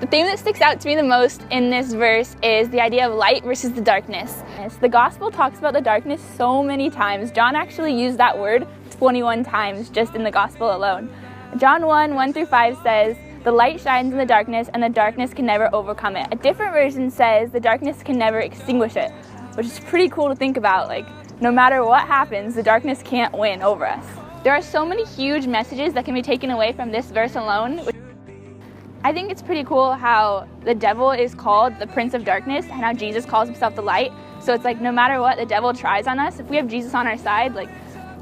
The theme that sticks out to me the most in this verse is the idea of light versus the darkness. The gospel talks about the darkness so many times. John actually used that word 21 times just in the gospel alone. John 1:1-5 says, "The light shines in the darkness, and the darkness can never overcome it." A different version says, "The darkness can never extinguish it," which is pretty cool to think about. Like, no matter what happens, the darkness can't win over us. There are so many huge messages that can be taken away from this verse alone. I think it's pretty cool how the devil is called the Prince of Darkness and how Jesus calls himself the light. So it's like, no matter what the devil tries on us, if we have Jesus on our side, like,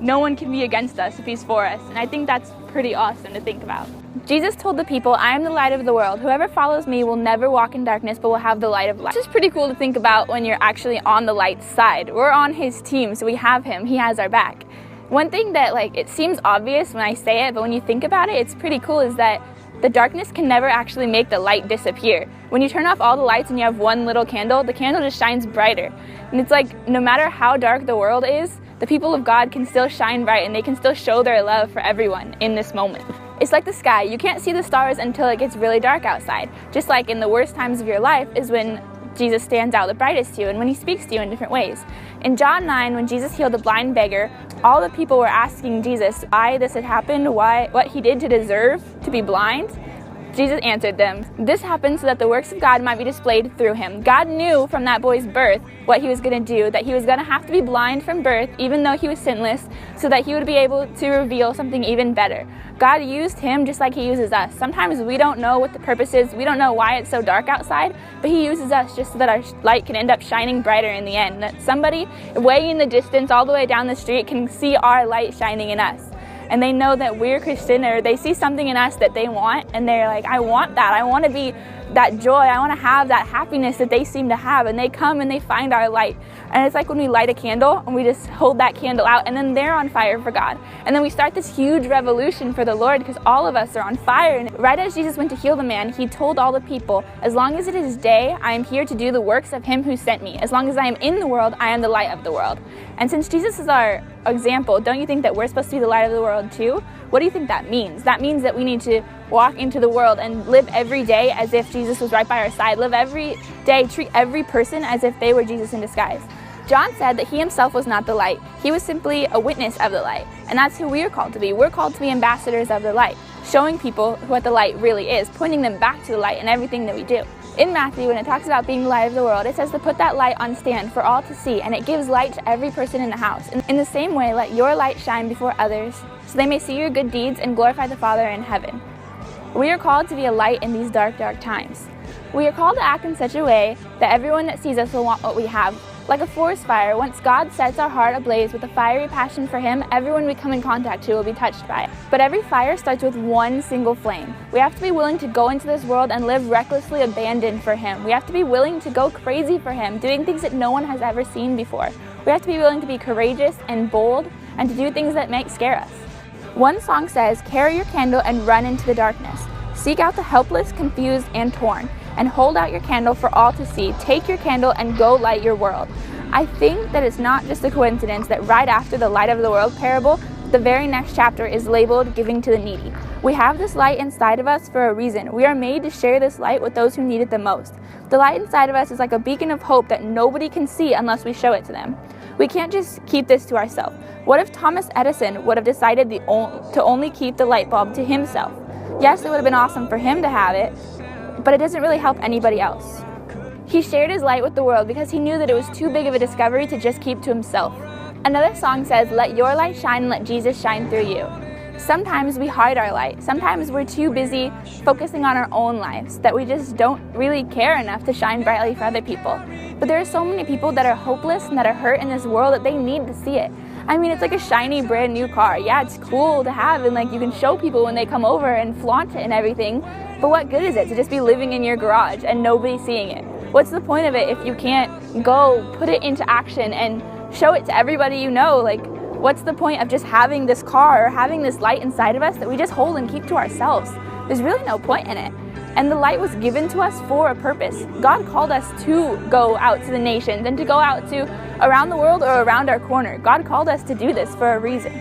no one can be against us if he's for us. And I think that's pretty awesome to think about. Jesus told the people, "I am the light of the world. Whoever follows me will never walk in darkness, but will have the light of life." This is pretty cool to think about when you're actually on the light's side. We're on his team, so we have him. He has our back. One thing that, like, it seems obvious when I say it, but when you think about it, it's pretty cool, is that the darkness can never actually make the light disappear. When you turn off all the lights and you have one little candle, the candle just shines brighter. And it's like, no matter how dark the world is, the people of God can still shine bright, and they can still show their love for everyone in this moment. It's like the sky. You can't see the stars until it gets really dark outside. Just like in the worst times of your life is when Jesus stands out the brightest to you and when he speaks to you in different ways. In John 9, when Jesus healed the blind beggar, all the people were asking Jesus why this had happened, what he did to deserve to be blind. Jesus answered them, "This happened so that the works of God might be displayed through him." God knew from that boy's birth what he was going to do, that he was going to have to be blind from birth, even though he was sinless, so that he would be able to reveal something even better. God used him just like he uses us. Sometimes we don't know what the purpose is, we don't know why it's so dark outside, but he uses us just so that our light can end up shining brighter in the end, that somebody way in the distance, all the way down the street, can see our light shining in us. And they know that we're Christian, or they see something in us that they want, and they're like, "I want that. I want to be that joy. I want to have that happiness that they seem to have." And they come and they find our light. And it's like when we light a candle and we just hold that candle out, and then they're on fire for God. And then we start this huge revolution for the Lord because all of us are on fire. And right as Jesus went to heal the man, he told all the people, "As long as it is day, I am here to do the works of him who sent me. As long as I am in the world, I am the light of the world." And since Jesus is our example, don't you think that we're supposed to be the light of the world too? What do you think that means? That means that we need to walk into the world and live every day as if Jesus was right by our side. Live every day, treat every person as if they were Jesus in disguise. John said that he himself was not the light. He was simply a witness of the light. And that's who we are called to be. We're called to be ambassadors of the light, showing people what the light really is, pointing them back to the light in everything that we do. In Matthew, when it talks about being the light of the world, it says to put that light on stand for all to see, and it gives light to every person in the house. In the same way, let your light shine before others, so they may see your good deeds and glorify the Father in heaven. We are called to be a light in these dark, dark times. We are called to act in such a way that everyone that sees us will want what we have. Like a forest fire, once God sets our heart ablaze with a fiery passion for him, everyone we come in contact to will be touched by it. But every fire starts with one single flame. We have to be willing to go into this world and live recklessly abandoned for him. We have to be willing to go crazy for him, doing things that no one has ever seen before. We have to be willing to be courageous and bold and to do things that might scare us. One song says, "Carry your candle and run into the darkness. Seek out the helpless, confused, and torn, and hold out your candle for all to see. Take your candle and go light your world." I think that it's not just a coincidence that right after the light of the world parable, the very next chapter is labeled giving to the needy. We have this light inside of us for a reason. We are made to share this light with those who need it the most. The light inside of us is like a beacon of hope that nobody can see unless we show it to them. We can't just keep this to ourselves. What if Thomas Edison would have decided to only keep the light bulb to himself? Yes, it would have been awesome for him to have it, but it doesn't really help anybody else. He shared his light with the world because he knew that it was too big of a discovery to just keep to himself. Another song says, "Let your light shine and let Jesus shine through you." Sometimes we hide our light. Sometimes we're too busy focusing on our own lives that we just don't really care enough to shine brightly for other people. But there are so many people that are hopeless and that are hurt in this world that they need to see it. I mean, it's like a shiny brand new car. Yeah, it's cool to have, and like you can show people when they come over and flaunt it and everything. But what good is it to just be living in your garage and nobody seeing it? What's the point of it if you can't go put it into action and show it to everybody you know? Like, what's the point of just having this car or having this light inside of us that we just hold and keep to ourselves? There's really no point in it. And the light was given to us for a purpose. God called us to go out to the nations and to go out to around the world or around our corner. God called us to do this for a reason.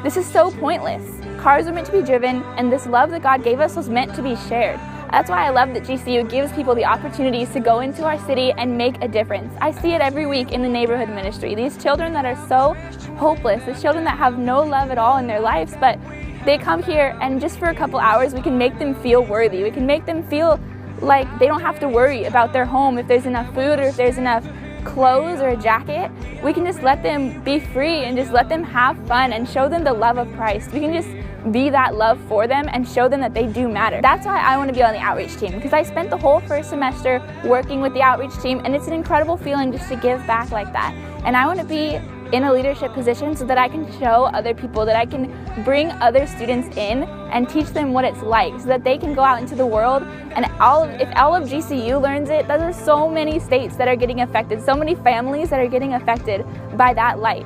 This is so pointless. Cars are meant to be driven, and this love that God gave us was meant to be shared. That's why I love that GCU gives people the opportunities to go into our city and make a difference. I see it every week in the neighborhood ministry. These children that are so hopeless, these children that have no love at all in their lives, but they come here and just for a couple hours we can make them feel worthy. We can make them feel like they don't have to worry about their home, if there's enough food or if there's enough clothes or a jacket. We can just let them be free and just let them have fun and show them the love of Christ. We can just be that love for them and show them that they do matter. That's why I want to be on the outreach team, because I spent the whole first semester working with the outreach team, and it's an incredible feeling just to give back like that. And I want to be in a leadership position so that I can show other people, that I can bring other students in and teach them what it's like so that they can go out into the world. And if all of GCU learns it, there are so many states that are getting affected, so many families that are getting affected by that light.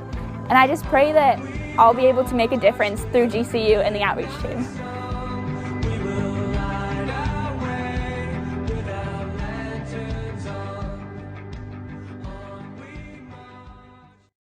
And I just pray that I'll be able to make a difference through GCU and the outreach team.